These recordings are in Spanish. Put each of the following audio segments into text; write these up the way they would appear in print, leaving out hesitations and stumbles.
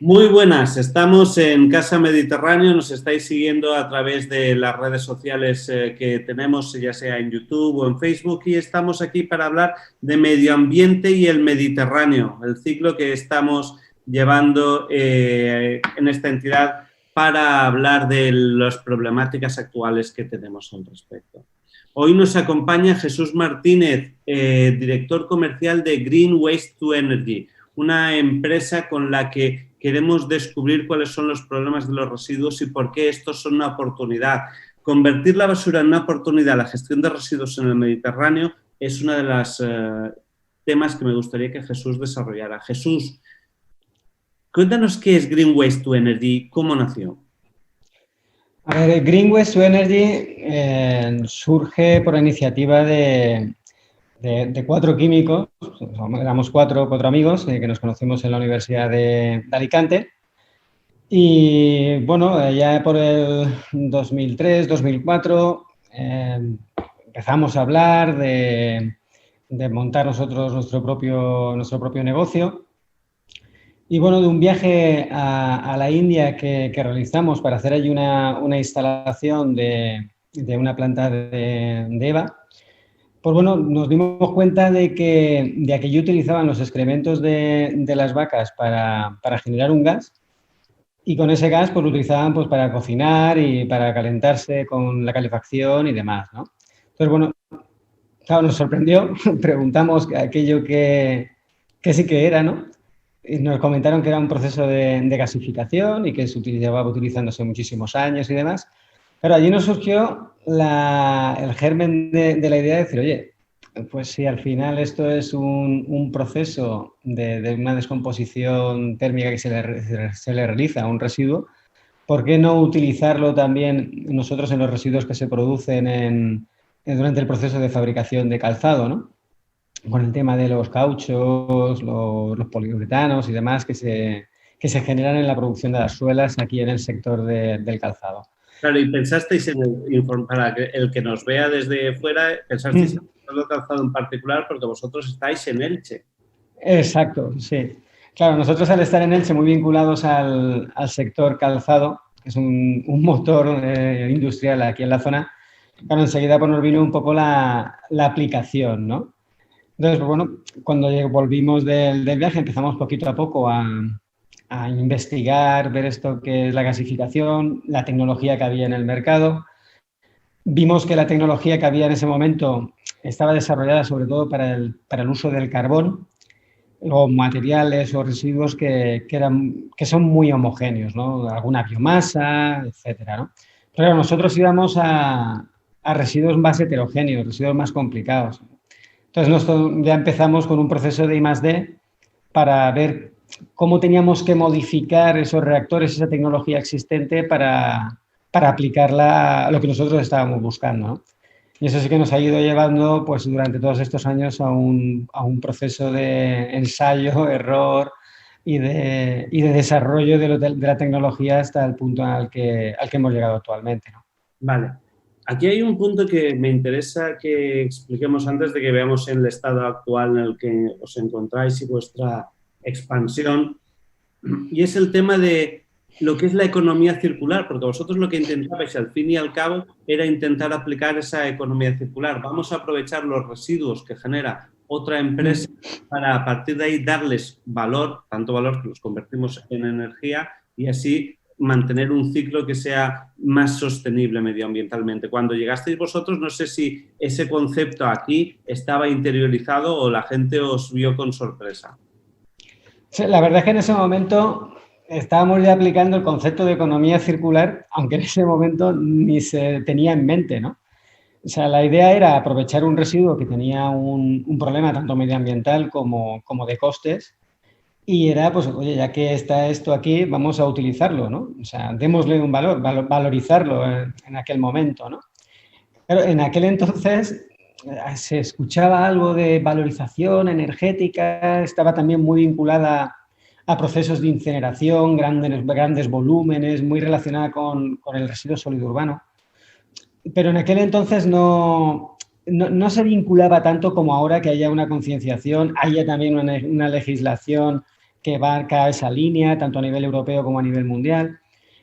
Muy buenas, estamos en Casa Mediterráneo, nos estáis siguiendo a través de las redes sociales que tenemos, ya sea en YouTube o en Facebook, y estamos aquí para hablar de medio ambiente y el Mediterráneo, el ciclo que estamos llevando en esta entidad para hablar de las problemáticas actuales que tenemos al respecto. Hoy nos acompaña Jesús Martínez, director comercial de Green Waste to Energy, una empresa con la que queremos descubrir cuáles son los problemas de los residuos y por qué estos son una oportunidad. Convertir la basura en una oportunidad, la gestión de residuos en el Mediterráneo, es uno de los temas que me gustaría que Jesús desarrollara. Jesús, cuéntanos qué es Green Waste to Energy, cómo nació. A ver, Green Waste to Energy surge por iniciativa de cuatro químicos, éramos cuatro amigos que nos conocimos en la Universidad de Alicante. Y bueno, ya por el 2003, 2004 empezamos a hablar de montar nosotros nuestro propio negocio. Y bueno, de un viaje a la India que realizamos para hacer allí una instalación de una planta de EVA, pues bueno, nos dimos cuenta de que allí utilizaban los excrementos de las vacas para generar un gas, y con ese gas pues lo utilizaban pues para cocinar y para calentarse con la calefacción y demás, ¿no? Entonces, bueno, claro, nos sorprendió, preguntamos aquello que sí que era, ¿no? Y nos comentaron que era un proceso de gasificación y que se llevaba utilizándose muchísimos años y demás. Pero allí nos surgió el germen de la idea de decir, oye, pues si al final esto es un proceso de una descomposición térmica que se le realiza a un residuo, ¿por qué no utilizarlo también nosotros en los residuos que se producen durante el proceso de fabricación de calzado, ¿no? Con el tema de los cauchos, los poliuretanos y demás que se generan en la producción de las suelas aquí en el sector del calzado. Claro, y pensasteis para el que nos vea desde fuera, pensasteis en el calzado en particular porque vosotros estáis en Elche. Exacto, sí. Claro, nosotros al estar en Elche muy vinculados al sector calzado, que es un motor industrial aquí en la zona, claro, enseguida pues nos vino un poco la aplicación, ¿no? Entonces, pues bueno, cuando volvimos del viaje empezamos poquito a poco a investigar, ver esto que es la gasificación, la tecnología que había en el mercado. Vimos que la tecnología que había en ese momento estaba desarrollada sobre todo para el uso del carbón o materiales o residuos que son muy homogéneos, ¿no? Alguna biomasa, etcétera, ¿no? Pero nosotros íbamos a residuos más heterogéneos, residuos más complicados. Entonces, ya empezamos con un proceso de I+D para ver cómo teníamos que modificar esos reactores, esa tecnología existente para aplicarla a lo que nosotros estábamos buscando, ¿no? Y eso sí que nos ha ido llevando pues, durante todos estos años a un proceso de ensayo, error y de desarrollo de la tecnología hasta el punto al que hemos llegado actualmente, ¿no? Vale. Aquí hay un punto que me interesa que expliquemos antes de que veamos el estado actual en el que os encontráis y vuestra expansión, y es el tema de lo que es la economía circular, porque vosotros lo que intentabais al fin y al cabo era intentar aplicar esa economía circular. Vamos a aprovechar los residuos que genera otra empresa para a partir de ahí darles valor, tanto valor que los convertimos en energía y así mantener un ciclo que sea más sostenible medioambientalmente. Cuando llegasteis vosotros, no sé si ese concepto aquí estaba interiorizado o la gente os vio con sorpresa. Sí, la verdad es que en ese momento estábamos ya aplicando el concepto de economía circular, aunque en ese momento ni se tenía en mente, ¿no? O sea, la idea era aprovechar un residuo que tenía un problema tanto medioambiental como de costes. Y era, pues, oye, ya que está esto aquí, vamos a utilizarlo, ¿no? O sea, démosle un valor, valorizarlo en aquel momento, ¿no? Pero en aquel entonces se escuchaba algo de valorización energética, estaba también muy vinculada a procesos de incineración, grandes volúmenes, muy relacionada con el residuo sólido urbano. Pero en aquel entonces no se vinculaba tanto como ahora que haya una concienciación, haya también una legislación que marca esa línea, tanto a nivel europeo como a nivel mundial.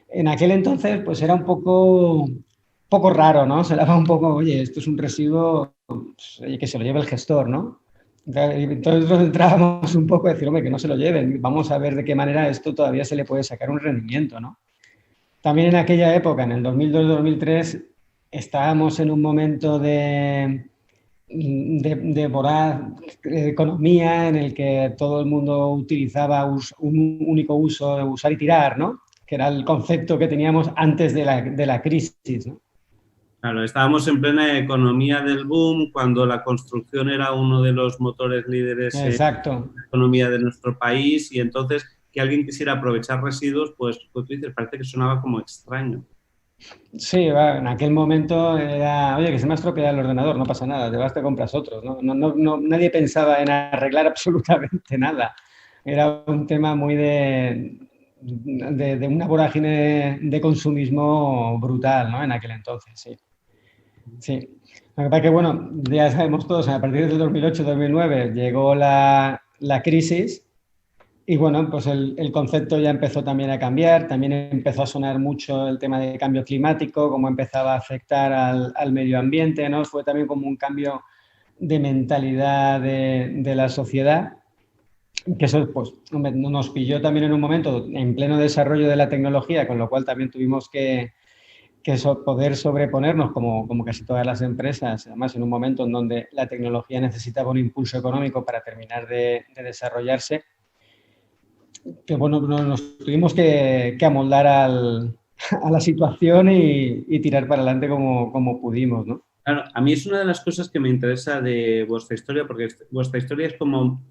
En aquel entonces, pues era un poco raro, ¿no? Se daba un poco, oye, esto es un residuo, pues, oye, que se lo lleve el gestor, ¿no? Entonces nosotros entrábamos un poco a decir, hombre, que no se lo lleven, vamos a ver de qué manera esto todavía se le puede sacar un rendimiento, ¿no? También en aquella época, en el 2002-2003, estábamos en un momento de voraz economía en el que todo el mundo utilizaba un único uso, de usar y tirar, ¿no? Que era el concepto que teníamos antes de la crisis, ¿no? Claro, estábamos en plena economía del boom, cuando la construcción era uno de los motores líderes en Exacto. la economía de nuestro país, y entonces que alguien quisiera aprovechar residuos, pues tú dices, parece que sonaba como extraño. Sí, en aquel momento era, oye, que se me ha estropeado el ordenador, no pasa nada, te vas, te compras otros, ¿no? Nadie pensaba en arreglar absolutamente nada. Era un tema muy de una vorágine de consumismo brutal, ¿no? En aquel entonces, sí. Sí. Lo que pasa es que, bueno, ya sabemos todos, a partir del 2008-2009 llegó la crisis y, bueno, pues el concepto ya empezó también a cambiar, también empezó a sonar mucho el tema de cambio climático, cómo empezaba a afectar al medio ambiente, ¿no? Fue también como un cambio de mentalidad de la sociedad, que eso, pues, nos pilló también en un momento en pleno desarrollo de la tecnología, con lo cual también tuvimos que poder sobreponernos, como casi todas las empresas, además en un momento en donde la tecnología necesitaba un impulso económico para terminar de desarrollarse, que bueno, nos tuvimos que amoldar a la situación y tirar para adelante como pudimos, ¿no? Claro, a mí es una de las cosas que me interesa de vuestra historia, porque vuestra historia es como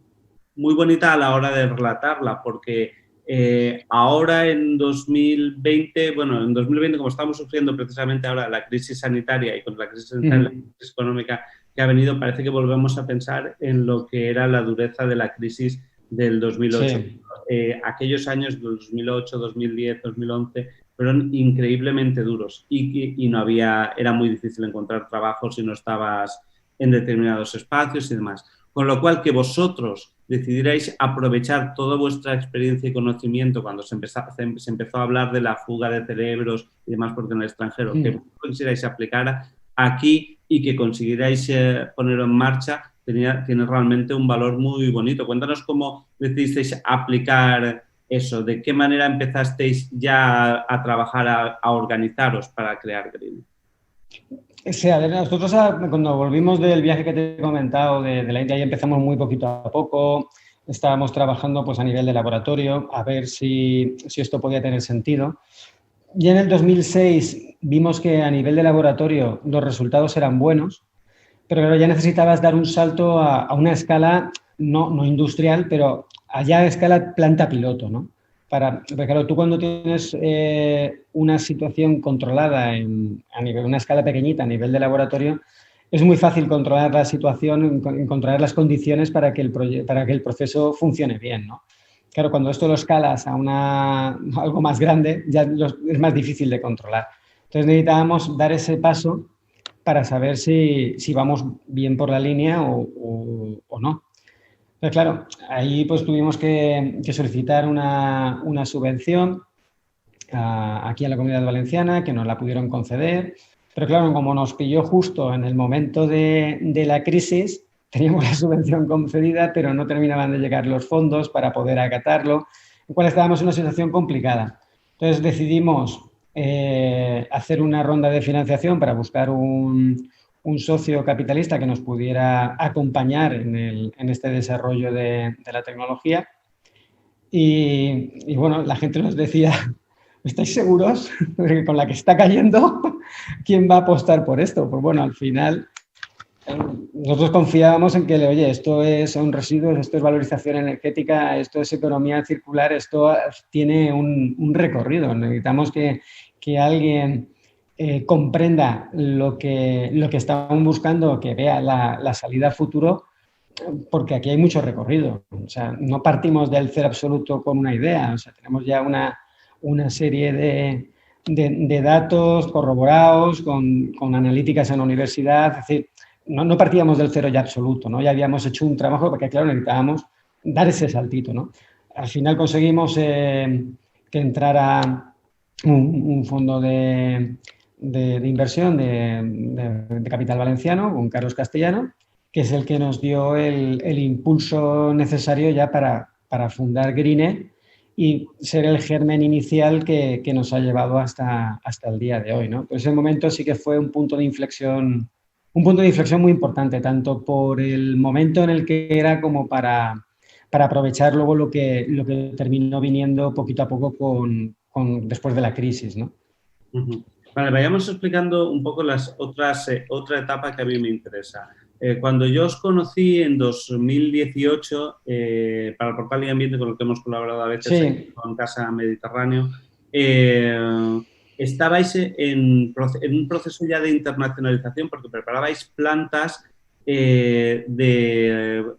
muy bonita a la hora de relatarla, porque ahora en 2020, bueno, en 2020 como estamos sufriendo precisamente ahora la crisis sanitaria y con la crisis sanitaria, la crisis económica que ha venido, parece que volvemos a pensar en lo que era la dureza de la crisis del 2008. Sí. Aquellos años, 2008, 2010, 2011, fueron increíblemente duros y no había, era muy difícil encontrar trabajo si no estabas en determinados espacios y demás. Con lo cual, que vosotros decidierais aprovechar toda vuestra experiencia y conocimiento cuando se empezó a hablar de la fuga de cerebros y demás porque en el extranjero, que vosotros quisierais aplicar aquí y que consiguierais ponerlo en marcha, tiene realmente un valor muy bonito. Cuéntanos cómo decidisteis aplicar eso, de qué manera empezasteis ya a trabajar, a organizaros para crear Green. Sí, a ver, nosotros cuando volvimos del viaje que te he comentado de la India, ya empezamos muy poquito a poco, estábamos trabajando pues a nivel de laboratorio, a ver si esto podía tener sentido. Y en el 2006 vimos que a nivel de laboratorio los resultados eran buenos, pero claro, ya necesitabas dar un salto a una escala no industrial, pero allá a escala planta piloto, ¿no? Porque claro, tú cuando tienes una situación controlada a nivel, una escala pequeñita a nivel de laboratorio, es muy fácil controlar la situación, controlar las condiciones para que el proceso funcione bien, ¿no? Claro, cuando esto lo escalas a algo más grande, ya es más difícil de controlar. Entonces necesitábamos dar ese paso para saber si vamos bien por la línea o no. Pero claro, ahí pues tuvimos que solicitar una subvención aquí a la Comunidad Valenciana, que nos la pudieron conceder. Pero claro, como nos pilló justo en el momento de la crisis, teníamos la subvención concedida, pero no terminaban de llegar los fondos para poder acatarlo, en el cual estábamos en una situación complicada. Entonces decidimos hacer una ronda de financiación para buscar un socio capitalista que nos pudiera acompañar en este desarrollo de la tecnología. Y bueno, la gente nos decía, ¿estáis seguros? Porque con la que está cayendo, ¿quién va a apostar por esto? Pues bueno, al final nosotros confiábamos en que, oye, esto son residuos, esto es valorización energética, esto es economía circular, esto tiene un recorrido. Necesitamos que alguien comprenda lo que estamos buscando, que vea la salida a futuro, porque aquí hay mucho recorrido. O sea, no partimos del cero absoluto con una idea, o sea, tenemos ya una serie de datos corroborados con analíticas en la universidad, es decir, no partíamos del cero ya absoluto, ¿no? Ya habíamos hecho un trabajo porque, claro, necesitábamos dar ese saltito, ¿no? al final conseguimos que entrara un fondo de inversión de capital valenciano, con Carlos Castellano, que es el que nos dio el impulso necesario ya para fundar Greene y ser el germen inicial que nos ha llevado hasta el día de hoy, ¿no? Pues ese momento sí que fue un punto de inflexión muy importante, tanto por el momento en el que era como para aprovechar luego lo que terminó viniendo poquito a poco después de la crisis, ¿no? Uh-huh. Vale, vayamos explicando un poco las otra etapa que a mí me interesa. Cuando yo os conocí en 2018 para el portal y ambiente con el que hemos colaborado a veces sí. con Casa Mediterráneo, estabais en un proceso ya de internacionalización porque preparabais plantas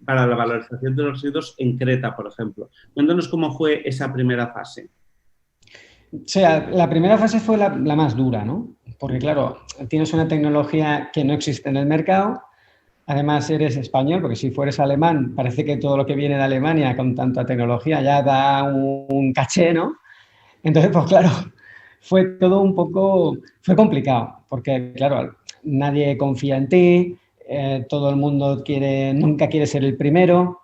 para la valorización de los residuos en Creta, por ejemplo. Cuéntanos cómo fue esa primera fase. O sea, la primera fase fue la más dura, ¿no? Porque, claro, tienes una tecnología que no existe en el mercado, además eres español, porque si fueres alemán, parece que todo lo que viene de Alemania con tanta tecnología ya da un caché, ¿no? Entonces, pues claro, fue todo fue complicado, porque, claro, nadie confía en ti, todo el mundo nunca quiere ser el primero.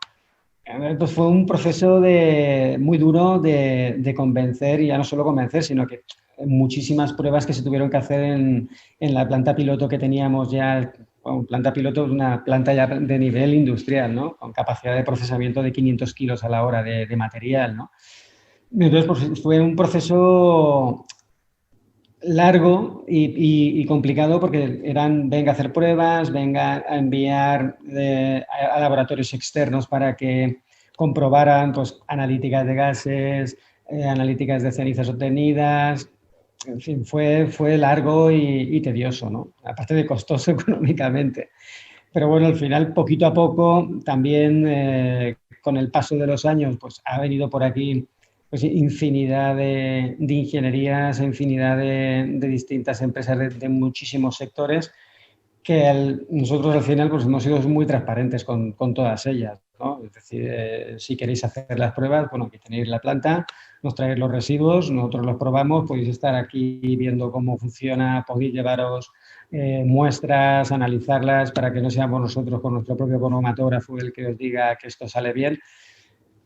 Pues fue un proceso muy duro de convencer, y ya no solo convencer, sino que muchísimas pruebas que se tuvieron que hacer en la planta piloto que teníamos ya. Bueno, planta piloto es una planta ya de nivel industrial, ¿no? Con capacidad de procesamiento de 500 kilos a la hora de material, ¿no? Entonces, pues, fue un proceso largo y complicado porque venga a hacer pruebas, venga a enviar a laboratorios externos para que comprobaran pues, analíticas de gases, analíticas de cenizas obtenidas. En fin, fue largo y tedioso, ¿no? Aparte de costoso económicamente. Pero bueno, al final, poquito a poco, también con el paso de los años, pues ha venido por aquí pues, infinidad de ingenierías, infinidad de distintas empresas de muchísimos sectores que nosotros al final pues, hemos sido muy transparentes con todas ellas, ¿no? Es decir, si queréis hacer las pruebas, bueno, aquí tenéis la planta, nos traéis los residuos, nosotros los probamos, podéis estar aquí viendo cómo funciona, podéis llevaros muestras, analizarlas para que no seamos nosotros con nuestro propio cromatógrafo el que os diga que esto sale bien.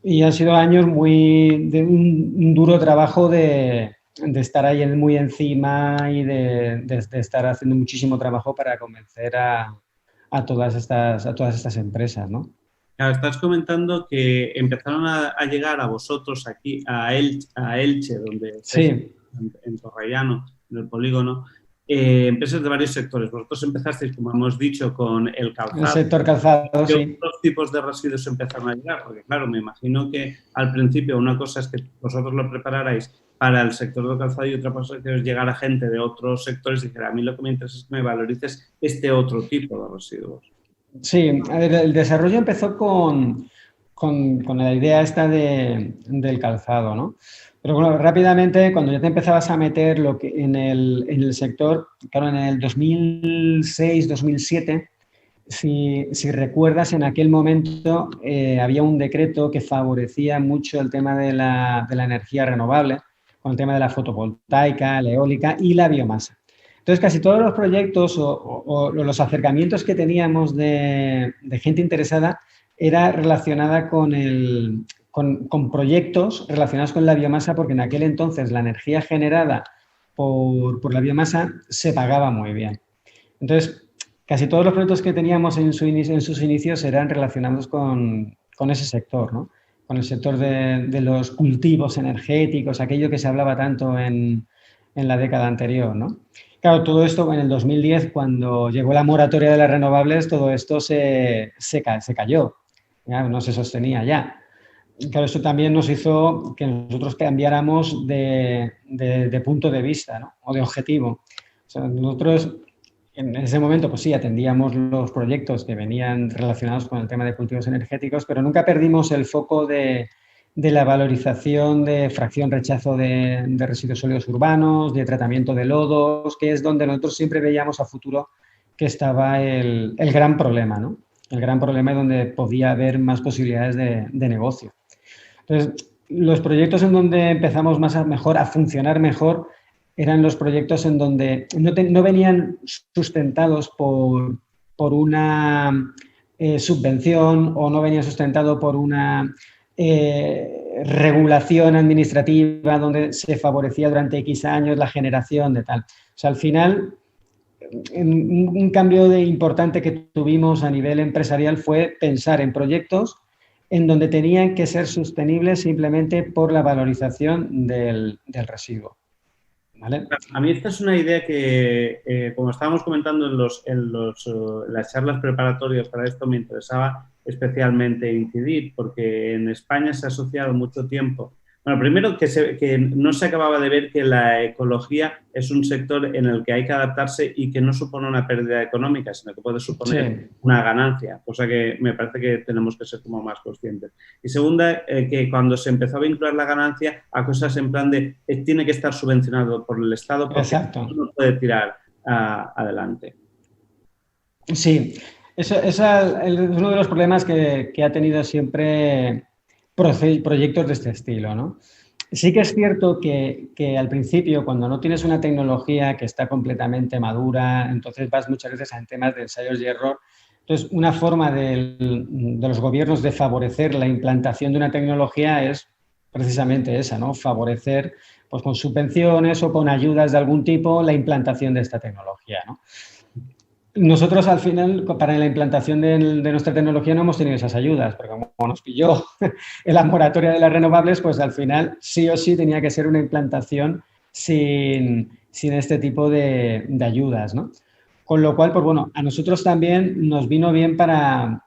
Y han sido años de un duro trabajo de estar ahí muy encima y de estar haciendo muchísimo trabajo para convencer a todas estas empresas, ¿no? Claro, estás comentando que empezaron a llegar a vosotros aquí, a Elche, donde estáis sí. en Torrellano, en el polígono, empresas de varios sectores. Vosotros empezasteis, como hemos dicho, con el calzado. El sector calzado, ¿Qué sí. otros tipos de residuos empezaron a llegar? Porque, claro, me imagino que al principio una cosa es que vosotros lo prepararais para el sector del calzado y otra cosa es que os llegara gente de otros sectores y dijera, a mí lo que me interesa es que me valorices este otro tipo de residuos. Sí, a ver, el desarrollo empezó con la idea esta del calzado, ¿no? Pero bueno, rápidamente, cuando ya te empezabas a meter en el sector, claro, en el 2006, 2007, si recuerdas, en aquel momento había un decreto que favorecía mucho el tema de la energía renovable, con el tema de la fotovoltaica, la eólica y la biomasa. Entonces, casi todos los proyectos o los acercamientos que teníamos de gente interesada era relacionada con proyectos relacionados con la biomasa, porque en aquel entonces la energía generada por la biomasa se pagaba muy bien. Entonces, casi todos los proyectos que teníamos en sus inicios eran relacionados con ese sector, ¿no? Con el sector de los cultivos energéticos, aquello que se hablaba tanto en la década anterior, ¿no? Claro, todo esto en el 2010, cuando llegó la moratoria de las renovables, todo esto se cayó, ¿ya? No se sostenía ya. Claro, esto también nos hizo que nosotros cambiáramos de punto de vista, ¿no? O de objetivo. O sea, nosotros en ese momento, pues sí, atendíamos los proyectos que venían relacionados con el tema de cultivos energéticos, pero nunca perdimos el foco de la valorización de fracción rechazo de residuos sólidos urbanos, de tratamiento de lodos, que es donde nosotros siempre veíamos a futuro que estaba el gran problema, ¿no? El gran problema es donde podía haber más posibilidades de negocio. Entonces, los proyectos en donde empezamos mejor a funcionar mejor eran los proyectos en donde no venían sustentados por una subvención o no venía sustentado por una regulación administrativa donde se favorecía durante X años la generación de tal. O sea, al final, un cambio importante que tuvimos a nivel empresarial fue pensar en proyectos en donde tenían que ser sostenibles simplemente por la valorización del residuo. ¿Vale? A mí esta es una idea que, como estábamos comentando en las charlas preparatorias para esto, me interesaba especialmente incidir, porque en España se ha asociado mucho tiempo. Bueno, primero que no se acababa de ver que la ecología es un sector en el que hay que adaptarse y que no supone una pérdida económica, sino que puede suponer una ganancia, cosa que me parece que tenemos que ser como más conscientes. Y segunda, que cuando se empezó a vincular la ganancia a cosas en plan de tiene que estar subvencionado por el Estado porque no puede tirar adelante. Sí, eso es uno de los problemas que ha tenido siempre proyectos de este estilo, ¿no? Sí que es cierto que al principio, cuando no tienes una tecnología que está completamente madura, entonces vas muchas veces a temas de ensayos y error. Entonces, una forma de los gobiernos de favorecer la implantación de una tecnología es precisamente esa, ¿no? Favorecer, pues con subvenciones o con ayudas de algún tipo, la implantación de esta tecnología, ¿no? Nosotros, al final, para la implantación de nuestra tecnología no hemos tenido esas ayudas, porque como nos pilló en la moratoria de las renovables, pues al final sí o sí tenía que ser una implantación sin este tipo de ayudas, ¿no? Con lo cual, pues bueno, a nosotros también nos vino bien para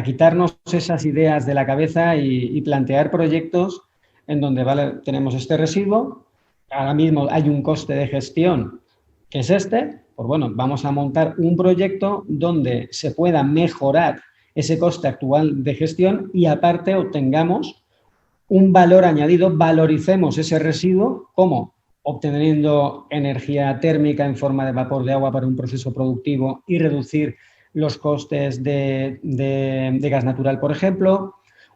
quitarnos esas ideas de la cabeza y plantear proyectos en donde, vale, tenemos este residuo, ahora mismo hay un coste de gestión que es pues bueno, vamos a montar un proyecto donde se pueda mejorar ese coste actual de gestión y aparte obtengamos un valor añadido, valoricemos ese residuo, ¿cómo? Obteniendo energía térmica en forma de vapor de agua para un proceso productivo y reducir los costes de gas natural, por ejemplo,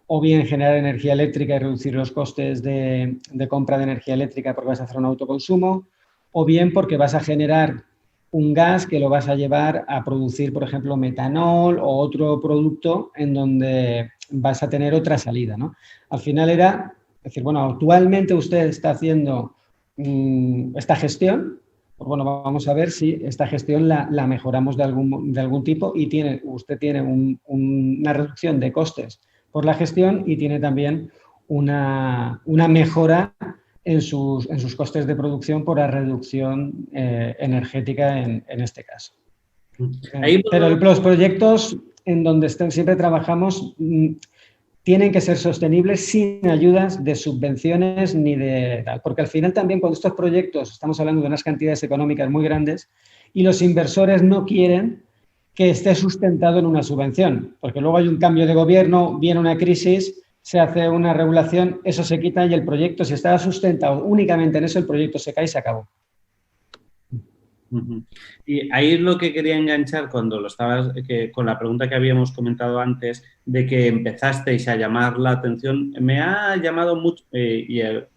o bien generar energía eléctrica y reducir los costes de compra de energía eléctrica porque vas a hacer un autoconsumo, o bien porque vas a generar un gas que lo vas a llevar a producir, por ejemplo, metanol o otro producto en donde vas a tener otra salida, ¿no? Al final era decir, bueno, actualmente usted está haciendo esta gestión, pues bueno, vamos a ver si esta gestión la mejoramos de algún tipo y usted tiene una reducción de costes por la gestión y tiene también una mejora en sus costes de producción por la reducción energética en este caso. Pero los proyectos en donde siempre trabajamos tienen que ser sostenibles sin ayudas de subvenciones ni de tal, porque al final también cuando estos proyectos estamos hablando de unas cantidades económicas muy grandes y los inversores no quieren que esté sustentado en una subvención, porque luego hay un cambio de gobierno, viene una crisis, se hace una regulación, eso se quita y el proyecto, si estaba sustentado únicamente en eso, el proyecto se cae y se acabó. Y ahí es lo que quería enganchar cuando con la pregunta que habíamos comentado antes de que empezasteis a llamar la atención. Me ha llamado mucho me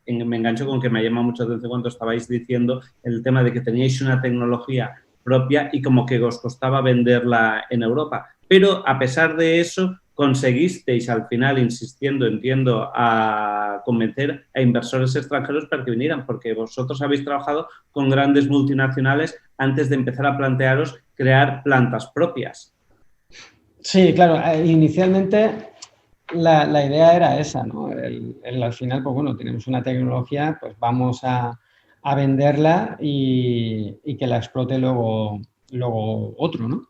engancho con que me llama mucho la atención cuando estabais diciendo el tema de que teníais una tecnología propia y como que os costaba venderla en Europa. Pero a pesar de eso, conseguisteis al final, insistiendo, entiendo, a convencer a inversores extranjeros para que vinieran, porque vosotros habéis trabajado con grandes multinacionales antes de empezar a plantearos crear plantas propias. Sí, claro. Inicialmente la idea era esa, ¿no? Al final, pues bueno, tenemos una tecnología, pues vamos a venderla y que la explote luego otro, ¿no?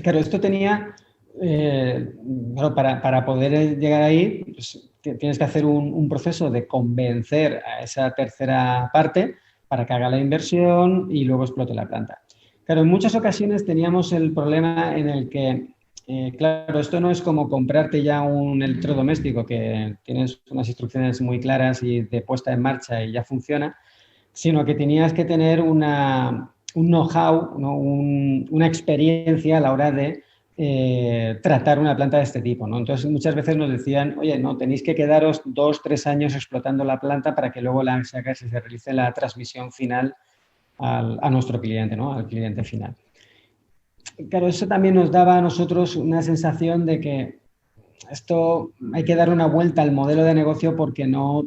Claro, esto tenía, bueno, para poder llegar ahí, pues, tienes que hacer un proceso de convencer a esa tercera parte para que haga la inversión y luego explote la planta. Claro, en muchas ocasiones teníamos el problema en el que, claro, esto no es como comprarte ya un electrodoméstico que tienes unas instrucciones muy claras y de puesta en marcha y ya funciona, sino que tenías que tener un know-how, ¿no? una experiencia a la hora de tratar una planta de este tipo, ¿no? Entonces, muchas veces nos decían, oye, no, tenéis que quedaros 2, 3 años explotando la planta para que luego se realice la transmisión final a nuestro cliente, ¿no? Al cliente final. Claro, eso también nos daba a nosotros una sensación de que esto hay que dar una vuelta al modelo de negocio porque no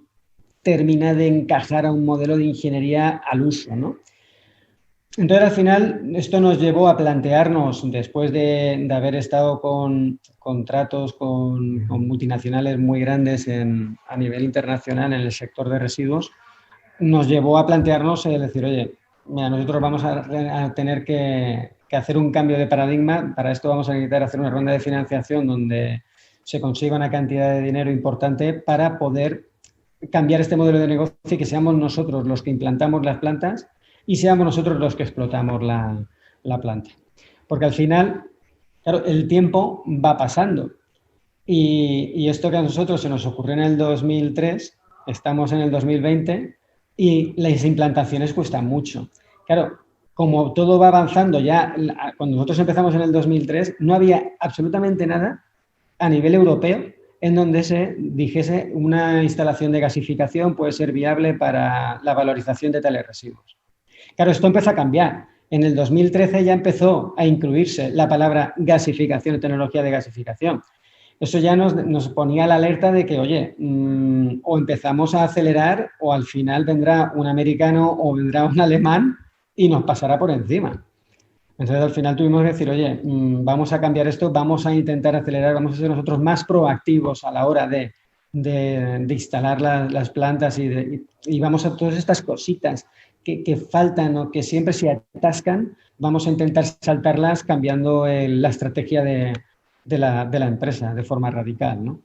termina de encajar a un modelo de ingeniería al uso, ¿no? Entonces, al final, esto nos llevó a plantearnos, después de haber estado con contratos con multinacionales muy grandes a nivel internacional en el sector de residuos, nos llevó a plantearnos el decir, oye, mira, nosotros vamos a tener que hacer un cambio de paradigma. Para esto vamos a necesitar hacer una ronda de financiación donde se consiga una cantidad de dinero importante para poder cambiar este modelo de negocio y que seamos nosotros los que implantamos las plantas y seamos nosotros los que explotamos la planta. Porque al final, claro, el tiempo va pasando y esto que a nosotros se nos ocurrió en el 2003, estamos en el 2020 y las implantaciones cuestan mucho. Claro, como todo va avanzando ya, cuando nosotros empezamos en el 2003, no había absolutamente nada a nivel europeo en donde se dijese una instalación de gasificación puede ser viable para la valorización de tales residuos. Claro, esto empezó a cambiar. En el 2013 ya empezó a incluirse la palabra gasificación, tecnología de gasificación. Eso ya nos ponía la alerta de que, oye, o empezamos a acelerar o al final vendrá un americano o vendrá un alemán y nos pasará por encima. Entonces, al final tuvimos que decir, oye, vamos a cambiar esto, vamos a intentar acelerar, vamos a ser nosotros más proactivos a la hora de instalar las plantas y vamos a todas estas cositas que faltan o que siempre se atascan, vamos a intentar saltarlas cambiando la estrategia de la empresa de forma radical, ¿no?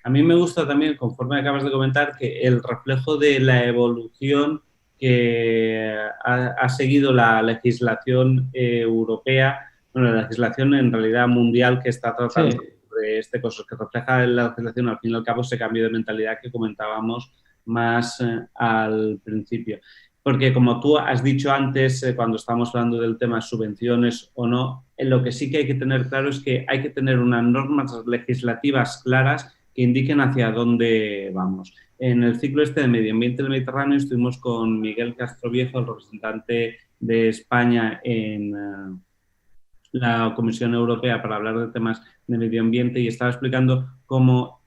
A mí me gusta también, conforme acabas de comentar, que el reflejo de la evolución que ha seguido la legislación europea, bueno, la legislación en realidad mundial que está tratando de este caso, que refleja en la legislación al fin y al cabo ese cambio de mentalidad que comentábamos más al principio. Porque como tú has dicho antes, cuando estábamos hablando del tema subvenciones o no, lo que sí que hay que tener claro es que hay que tener unas normas legislativas claras que indiquen hacia dónde vamos. En el ciclo este de Medio Ambiente del Mediterráneo estuvimos con Miguel Castroviejo, el representante de España en la Comisión Europea para hablar de temas de medio ambiente y estaba explicando cómo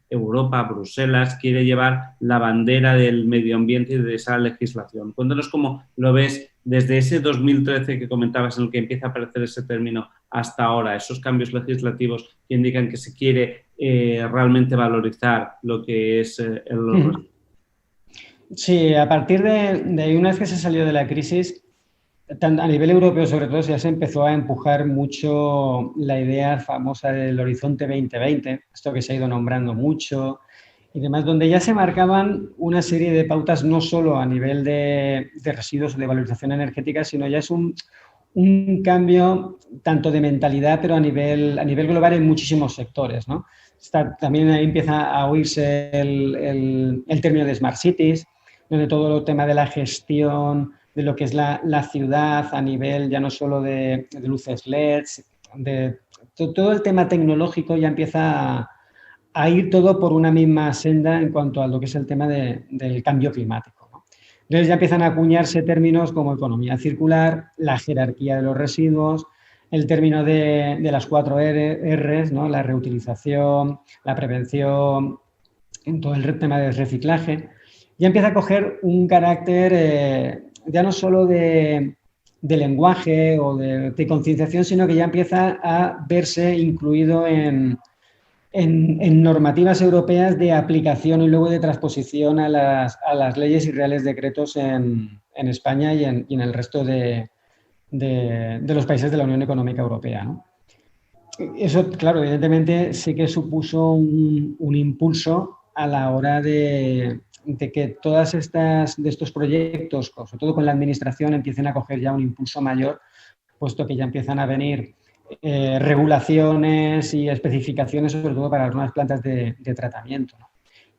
Europa, Bruselas, quiere llevar la bandera del medio ambiente y de esa legislación. Cuéntanos cómo lo ves desde ese 2013 que comentabas en el que empieza a aparecer ese término hasta ahora, esos cambios legislativos que indican que se quiere realmente valorizar lo que es el... Sí, a partir de una vez que se salió de la crisis, a nivel europeo sobre todo, ya se empezó a empujar mucho la idea famosa del Horizonte 2020, esto que se ha ido nombrando mucho y demás, donde ya se marcaban una serie de pautas no solo a nivel de residuos de valorización energética, sino ya es un cambio tanto de mentalidad, pero a nivel global en muchísimos sectores, ¿no? También ahí empieza a oírse el término de Smart Cities, donde todo el tema de la gestión de lo que es la ciudad a nivel ya no solo de luces LEDs, todo el tema tecnológico ya empieza a ir todo por una misma senda en cuanto a lo que es el tema del cambio climático, ¿no? Entonces ya empiezan a acuñarse términos como economía circular, la jerarquía de los residuos, el término de las 4 Rs, ¿no? La reutilización, la prevención, todo el tema del reciclaje. Ya empieza a coger un carácter ya no solo de lenguaje o de concienciación, sino que ya empieza a verse incluido en normativas europeas de aplicación y luego de transposición a las leyes y reales decretos en España y en el resto de los países de la Unión Económica Europea, ¿no? Eso, claro, evidentemente sí que supuso un impulso a la hora de que todas estos proyectos, sobre todo con la administración, empiecen a coger ya un impulso mayor, puesto que ya empiezan a venir regulaciones y especificaciones, sobre todo para algunas plantas de tratamiento, ¿no?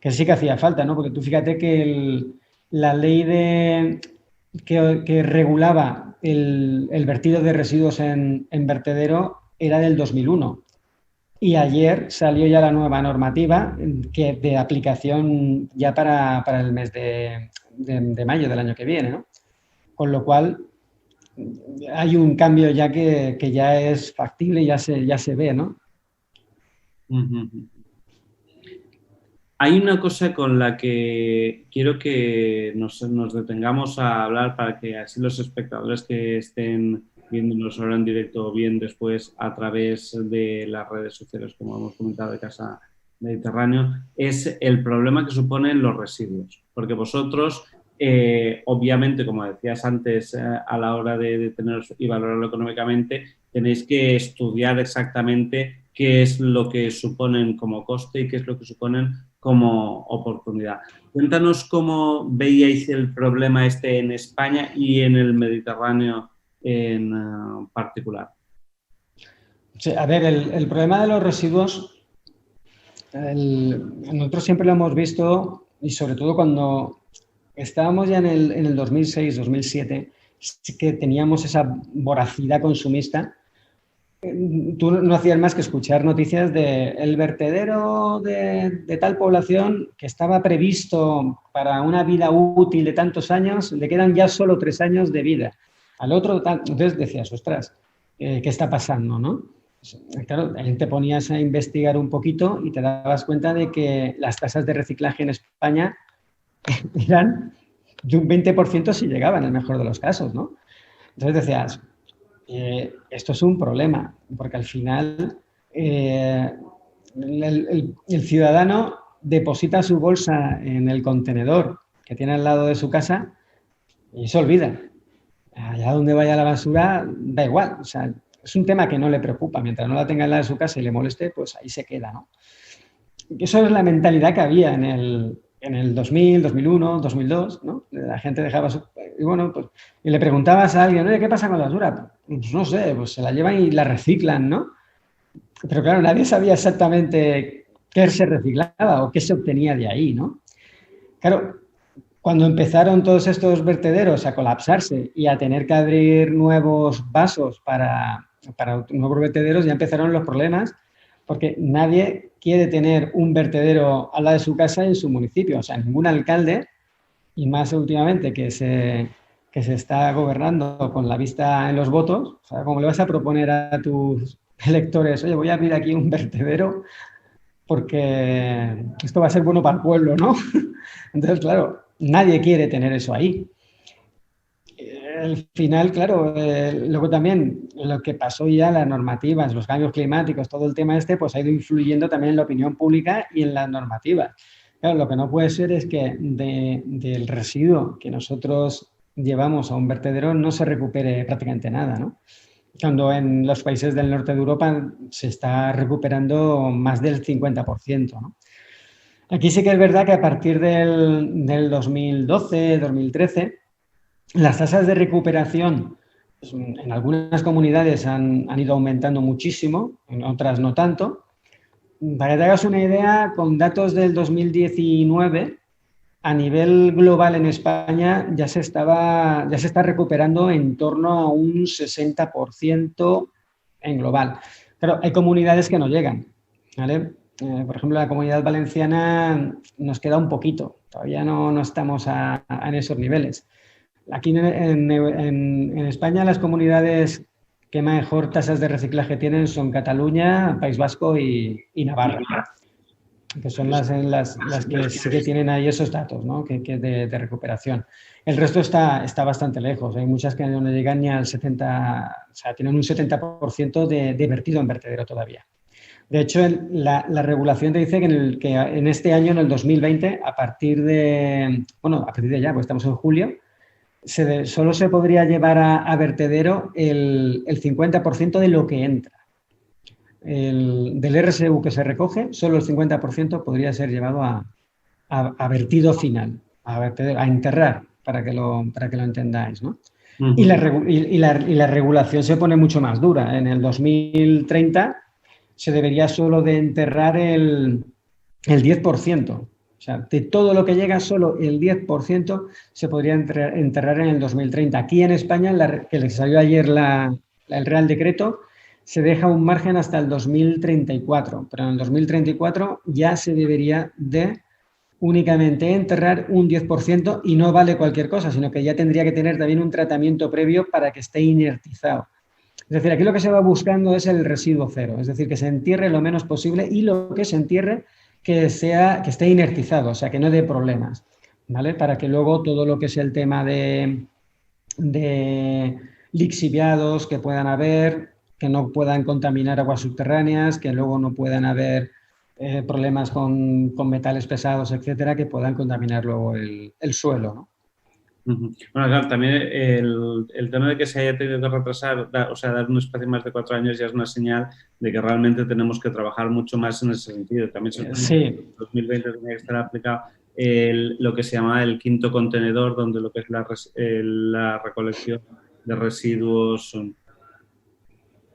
Que sí que hacía falta, ¿no? Porque tú fíjate que la ley que regulaba el vertido de residuos en vertedero era del 2001. Y ayer salió ya la nueva normativa que de aplicación ya para el mes de mayo del año que viene, ¿no? Con lo cual hay un cambio ya que ya es factible y ya se ve, ¿no? Hay una cosa con la que quiero que nos detengamos a hablar para que así los espectadores que estén viéndonos ahora en directo o bien después a través de las redes sociales, como hemos comentado, de Casa Mediterráneo, es el problema que suponen los residuos. Porque vosotros, obviamente, como decías antes, a la hora de teneros y valorarlo económicamente, tenéis que estudiar exactamente qué es lo que suponen como coste y qué es lo que suponen como oportunidad. Cuéntanos cómo veíais el problema este en España y en el Mediterráneo en particular. Sí, a ver, el problema de los residuos, nosotros siempre lo hemos visto y sobre todo cuando estábamos ya en el 2006, 2007, sí que teníamos esa voracidad consumista. Tú no hacías más que escuchar noticias del vertedero de tal población que estaba previsto para una vida útil de tantos años, le quedan ya solo 3 años de vida. Al otro, entonces decías, ostras, ¿qué está pasando, no? Claro, ahí te ponías a investigar un poquito y te dabas cuenta de que las tasas de reciclaje en España eran de un 20% si llegaban, en el mejor de los casos, ¿no? Entonces decías, esto es un problema, porque al final el ciudadano deposita su bolsa en el contenedor que tiene al lado de su casa y se olvida. Allá donde vaya la basura, da igual. O sea, es un tema que no le preocupa. Mientras no la tenga al lado de su casa y le moleste, pues ahí se queda, ¿no? Eso es la mentalidad que había en el 2000, 2001, 2002, ¿no? La gente dejaba su... Y bueno, pues... Y le preguntabas a alguien, oye, ¿qué pasa con la basura? Pues no sé, pues se la llevan y la reciclan, ¿no? Pero claro, nadie sabía exactamente qué se reciclaba o qué se obtenía de ahí, ¿no? Claro, cuando empezaron todos estos vertederos a colapsarse y a tener que abrir nuevos vasos para nuevos vertederos, ya empezaron los problemas porque nadie quiere tener un vertedero al lado de su casa en su municipio. O sea, ningún alcalde, y más últimamente que se está gobernando con la vista en los votos, o sea, ¿cómo le vas a proponer a tus electores, oye, voy a abrir aquí un vertedero porque esto va a ser bueno para el pueblo, ¿no? Entonces, claro, nadie quiere tener eso ahí. Al final, claro, luego también lo que pasó ya, las normativas, los cambios climáticos, todo el tema este, pues ha ido influyendo también en la opinión pública y en las normativas. Claro, lo que no puede ser es que del residuo que nosotros llevamos a un vertedero no se recupere prácticamente nada, ¿no? Cuando en los países del norte de Europa se está recuperando más del 50%, ¿no? Aquí sí que es verdad que a partir del 2012, 2013, las tasas de recuperación pues, en algunas comunidades han ido aumentando muchísimo, en otras no tanto. Para que te hagas una idea, con datos del 2019, a nivel global en España ya se está recuperando en torno a un 60% en global. Claro, hay comunidades que no llegan, ¿vale? Por ejemplo, la Comunidad Valenciana nos queda un poquito, todavía no estamos en esos niveles. Aquí en España las comunidades que mejor tasas de reciclaje tienen son Cataluña, País Vasco y Navarra, que son las que sí que tienen ahí esos datos, ¿no? que de recuperación. El resto está bastante lejos. Hay muchas que no llegan ni al 70%, o sea, tienen un 70% de vertido en vertedero todavía. De hecho, la regulación te dice que en este año, en el 2020, a partir de ya, pues estamos en julio, solo se podría llevar a vertedero el 50% de lo que entra. Del RSU que se recoge, solo el 50% podría ser llevado a vertido final, a enterrar, para que lo entendáis, ¿no? Uh-huh. Y la regulación se pone mucho más dura. En el 2030 se debería solo de enterrar el 10%. O sea, de todo lo que llega, solo el 10% se podría enterrar en el 2030. Aquí en España, que les salió ayer el Real Decreto, se deja un margen hasta el 2034, pero en el 2034 ya se debería de únicamente enterrar un 10% y no vale cualquier cosa, sino que ya tendría que tener también un tratamiento previo para que esté inertizado. Es decir, aquí lo que se va buscando es el residuo cero, es decir, que se entierre lo menos posible y lo que se entierre que esté inertizado, o sea, que no dé problemas, ¿vale? Para que luego todo lo que es el tema de lixiviados que puedan haber, que no puedan contaminar aguas subterráneas, que luego no puedan haber problemas con metales pesados, etcétera, que puedan contaminar luego el suelo, ¿no? Bueno, claro, también el tema de que se haya tenido que retrasar, o sea, dar un espacio más de 4 años ya es una señal de que realmente tenemos que trabajar mucho más en ese sentido. También se supone que en 2020 tenía que estar aplicado lo que se llama el quinto contenedor, donde lo que es la recolección de residuos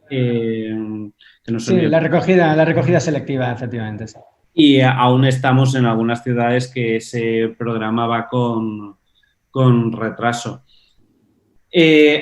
que no son sí, la recogida selectiva, efectivamente. Sí. Y aún estamos en algunas ciudades que ese programa va con retraso.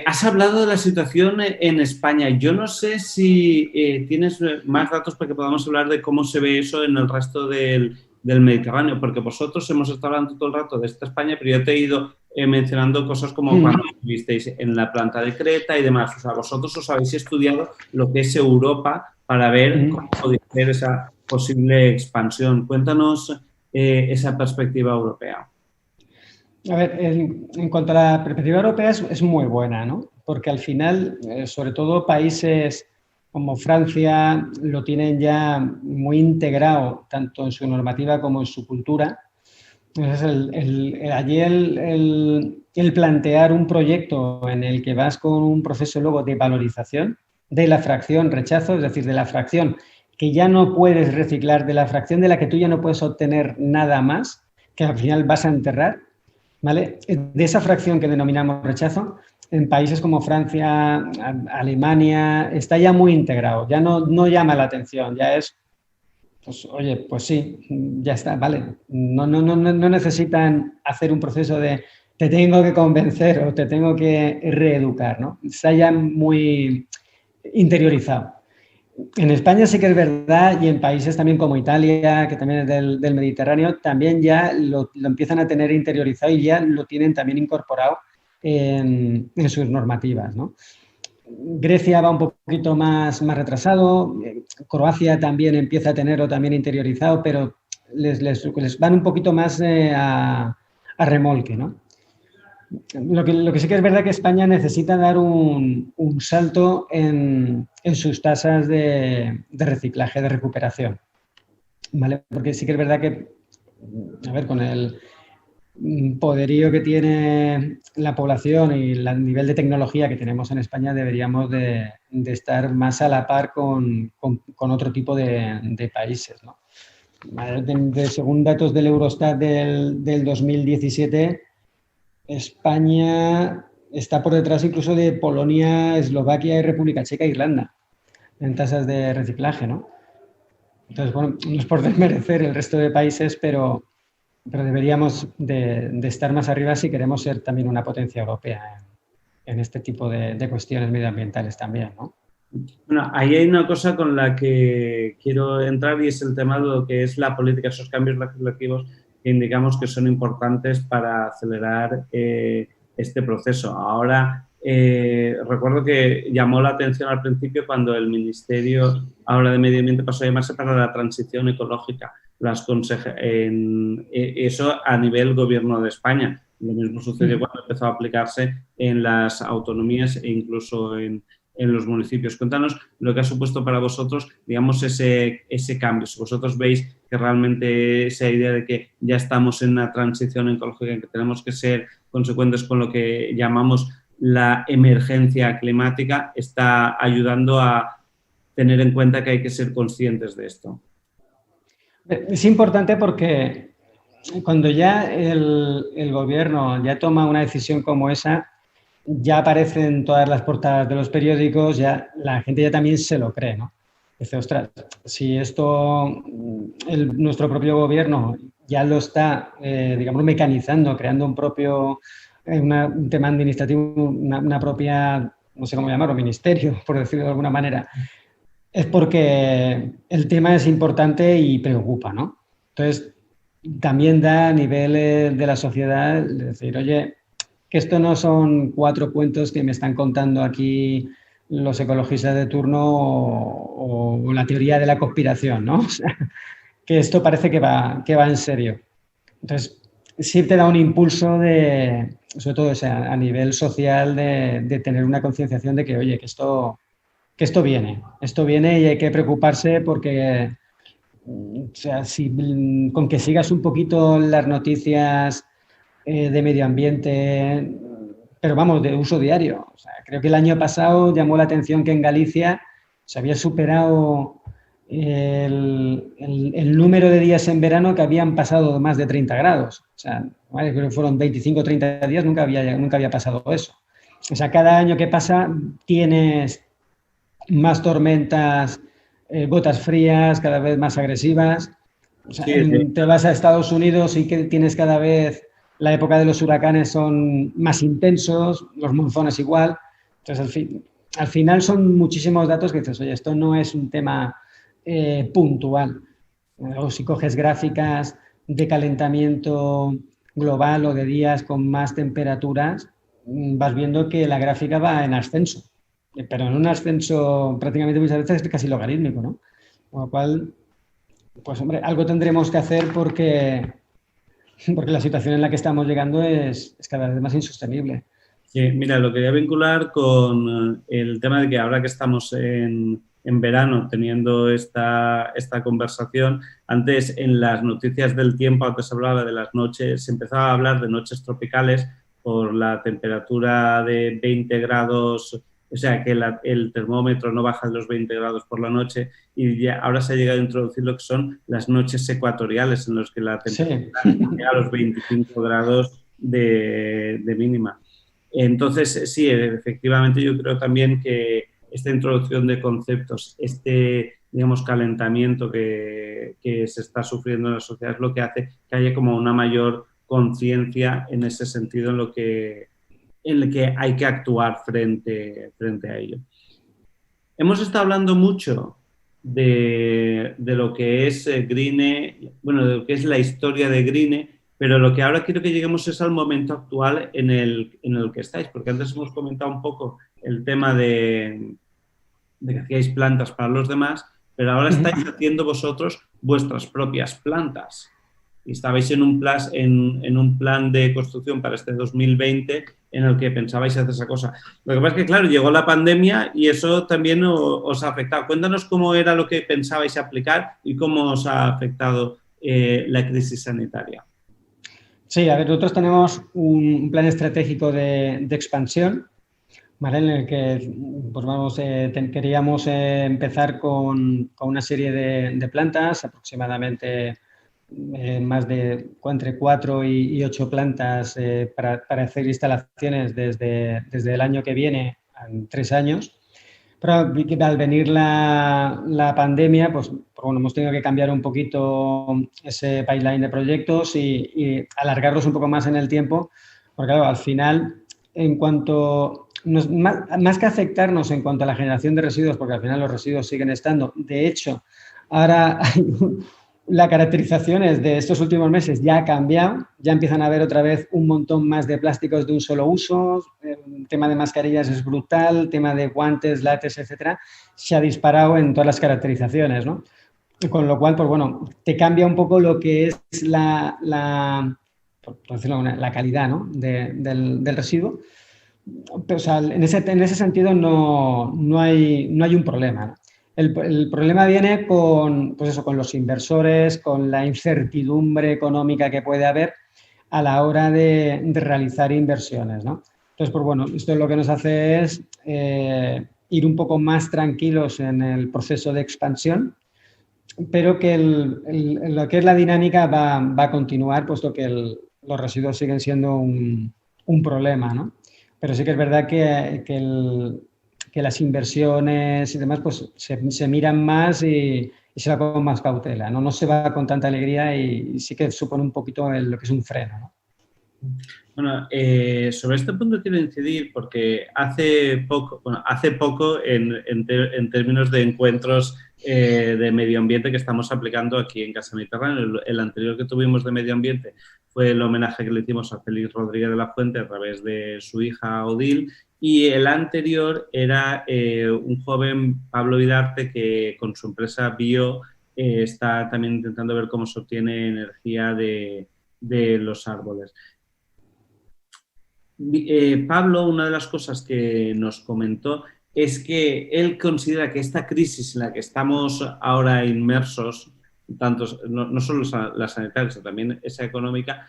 Has hablado de la situación en España. Yo no sé si tienes más datos para que podamos hablar de cómo se ve eso en el resto del Mediterráneo, porque vosotros hemos estado hablando todo el rato de esta España, pero yo te he ido mencionando cosas como cuando estuvisteis en la planta de Creta y demás. O sea, vosotros os habéis estudiado lo que es Europa para ver cómo podría ser esa posible expansión. Cuéntanos esa perspectiva europea. A ver, en cuanto a la perspectiva europea es muy buena, ¿no? Porque al final, sobre todo países como Francia lo tienen ya muy integrado, tanto en su normativa como en su cultura. Entonces, allí el plantear un proyecto en el que vas con un proceso luego de valorización de la fracción rechazo, es decir, de la fracción que ya no puedes reciclar, de la fracción de la que tú ya no puedes obtener nada más, que al final vas a enterrar, ¿vale? De esa fracción que denominamos rechazo, en países como Francia, Alemania, está ya muy integrado, ya no llama la atención, ya es, pues oye, pues sí, ya está, vale. No necesitan hacer un proceso de te tengo que convencer o te tengo que reeducar, ¿no? Está ya muy interiorizado. En España sí que es verdad y en países también como Italia, que también es del Mediterráneo, también ya lo empiezan a tener interiorizado y ya lo tienen también incorporado en sus normativas, ¿no? Grecia va un poquito más retrasado, Croacia también empieza a tenerlo también interiorizado, pero les van un poquito más a remolque, ¿no? Lo que sí que es verdad que España necesita dar un salto en sus tasas de reciclaje, de recuperación, ¿vale? Porque sí que es verdad que, a ver, con el poderío que tiene la población y el nivel de tecnología que tenemos en España, deberíamos de estar más a la par con otro tipo de países, ¿no? Según datos del Eurostat del 2017, España está por detrás incluso de Polonia, Eslovaquia y República Checa e Irlanda en tasas de reciclaje, ¿no? Entonces, bueno, no es por desmerecer el resto de países, pero deberíamos de estar más arriba si queremos ser también una potencia europea en este tipo de cuestiones medioambientales también, ¿no? Bueno, ahí hay una cosa con la que quiero entrar y es el tema de lo que es la política, esos cambios legislativos que indicamos que son importantes para acelerar este proceso. Ahora, recuerdo que llamó la atención al principio cuando el Ministerio ahora de Medio Ambiente pasó a llamarse para la transición ecológica. Eso a nivel gobierno de España. Lo mismo sucedió cuando empezó a aplicarse en las autonomías e incluso en los municipios. Cuéntanos lo que ha supuesto para vosotros, digamos, ese cambio. Si vosotros veis que realmente esa idea de que ya estamos en una transición ecológica, que tenemos que ser consecuentes con lo que llamamos la emergencia climática, está ayudando a tener en cuenta que hay que ser conscientes de esto. Es importante porque cuando ya el gobierno ya toma una decisión como esa, ya aparecen todas las portadas de los periódicos, ya la gente ya también se lo cree, ¿no? Dice, ostras, si esto nuestro propio gobierno ya lo está, digamos, mecanizando, creando un tema administrativo, una propia, no sé cómo llamarlo, ministerio, por decirlo de alguna manera, es porque el tema es importante y preocupa, ¿no? Entonces, también da a nivel de la sociedad decir, oye, que esto no son 4 cuentos que me están contando aquí los ecologistas de turno o la teoría de la conspiración, ¿no? O sea, que esto parece que va en serio. Entonces, sí te da un impulso de, sobre todo o sea, a nivel social, de tener una concienciación de que, oye, que esto viene y hay que preocuparse porque, o sea, si, con que sigas un poquito las noticias de medio ambiente, pero vamos, de uso diario. O sea, creo que el año pasado llamó la atención que en Galicia se había superado el número de días en verano que habían pasado más de 30 grados. O sea, ¿vale? Creo que fueron 25 o 30 días, nunca había pasado eso. O sea, cada año que pasa tienes más tormentas, gotas frías, cada vez más agresivas. O sea, Sí, sí. te vas a Estados Unidos y que tienes cada vez, la época de los huracanes son más intensos, los monzones igual. Entonces, al final son muchísimos datos que dices, oye, esto no es un tema puntual. O si coges gráficas de calentamiento global o de días con más temperaturas, vas viendo que la gráfica va en ascenso, pero en un ascenso prácticamente muchas veces casi logarítmico, ¿no? Con lo cual, pues hombre, algo tendremos que hacer porque la situación en la que estamos llegando es cada vez más insostenible. Sí, mira, lo quería vincular con el tema de que ahora que estamos en verano teniendo esta conversación, antes en las noticias del tiempo, antes se hablaba de las noches, se empezaba a hablar de noches tropicales por la temperatura de 20 grados, o sea, que el termómetro no baja de los 20 grados por la noche y ya ahora se ha llegado a introducir lo que son las noches ecuatoriales en las que la temperatura Sí. llega a los 25 grados de mínima. Entonces, sí, efectivamente yo creo también que esta introducción de conceptos, digamos, calentamiento que se está sufriendo en la sociedad es lo que hace que haya como una mayor conciencia en ese sentido en el que hay que actuar frente a ello. Hemos estado hablando mucho de lo que es Greene, bueno, de lo que es la historia de Greene, pero lo que ahora quiero que lleguemos es al momento actual en el que estáis, porque antes hemos comentado un poco el tema de que hacíais plantas para los demás, pero ahora estáis haciendo vosotros vuestras propias plantas. Y estabais en un plan de construcción para este 2020 en el que pensabais hacer esa cosa. Lo que pasa es que, claro, llegó la pandemia y eso también os ha afectado. Cuéntanos cómo era lo que pensabais aplicar y cómo os ha afectado la crisis sanitaria. Sí, a ver, nosotros tenemos un plan estratégico de expansión, ¿vale? En el que pues vamos, queríamos empezar con una serie de plantas, aproximadamente más de entre 4 y 8 plantas para hacer instalaciones desde el año que viene, en 3 años. Pero al venir la pandemia, pues bueno, hemos tenido que cambiar un poquito ese pipeline de proyectos y alargarlos un poco más en el tiempo, porque claro, al final, en cuanto, más que afectarnos en cuanto a la generación de residuos, porque al final los residuos siguen estando, de hecho, ahora hay la caracterización de estos últimos meses ya ha cambiado, ya empiezan a haber otra vez un montón más de plásticos de un solo uso, el tema de mascarillas es brutal, el tema de guantes, látex, etcétera, se ha disparado en todas las caracterizaciones, ¿no? Con lo cual, pues bueno, te cambia un poco lo que es por decirlo, la calidad, ¿no? del residuo. Pero, o sea, en ese sentido no hay un problema, ¿no? El problema viene con, pues eso, con los inversores, con la incertidumbre económica que puede haber a la hora de realizar inversiones, ¿no? Entonces, pues bueno, esto lo que nos hace es ir un poco más tranquilos en el proceso de expansión, pero que lo que es la dinámica va a continuar, puesto que los residuos siguen siendo un problema, ¿no? Pero sí que es verdad que las inversiones y demás pues se miran más y se va con más cautela, ¿no? No se va con tanta alegría y sí que supone un poquito lo que es un freno, ¿no? Bueno, sobre este punto quiero incidir porque hace poco en términos de encuentros de medio ambiente que estamos aplicando aquí en Casa Mediterráneo. El anterior que tuvimos de medio ambiente fue el homenaje que le hicimos a Félix Rodríguez de la Fuente a través de su hija Odil, y el anterior era un joven, Pablo Vidarte, que con su empresa Bio está también intentando ver cómo se obtiene energía de los árboles. Pablo, una de las cosas que nos comentó es que él considera que esta crisis en la que estamos ahora inmersos, no solo la sanitaria, sino también esa económica,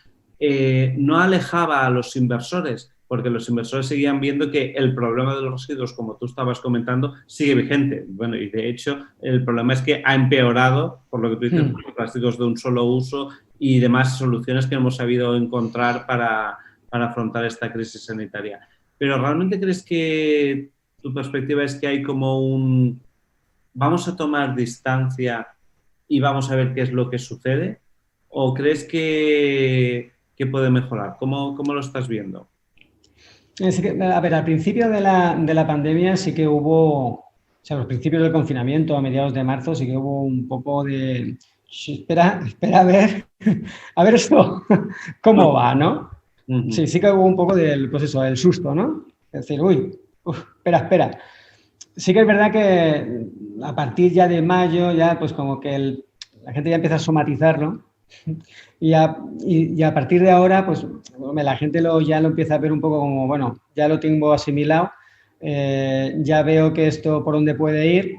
no alejaba a los inversores, porque los inversores seguían viendo que el problema de los residuos, como tú estabas comentando, sigue vigente. Bueno, y de hecho el problema es que ha empeorado, por lo que tú dices, los plásticos de un solo uso y demás soluciones que hemos sabido encontrar para afrontar esta crisis sanitaria. Pero ¿realmente crees que tu perspectiva es que hay como vamos a tomar distancia y vamos a ver qué es lo que sucede? ¿O crees que puede mejorar? ¿Cómo lo estás viendo? A ver, al principio de la pandemia sí que hubo, o sea, a los principios del confinamiento, a mediados de marzo, sí que hubo un poco de, espera a ver esto, ¿cómo va, no? Sí que hubo un poco del, pues eso, el susto, ¿no? Es decir, espera. Sí que es verdad que a partir ya de mayo, ya pues como que la gente ya empieza a somatizarlo y a partir de ahora, pues la gente ya lo empieza a ver un poco como, bueno, ya lo tengo asimilado, ya veo que esto por dónde puede ir.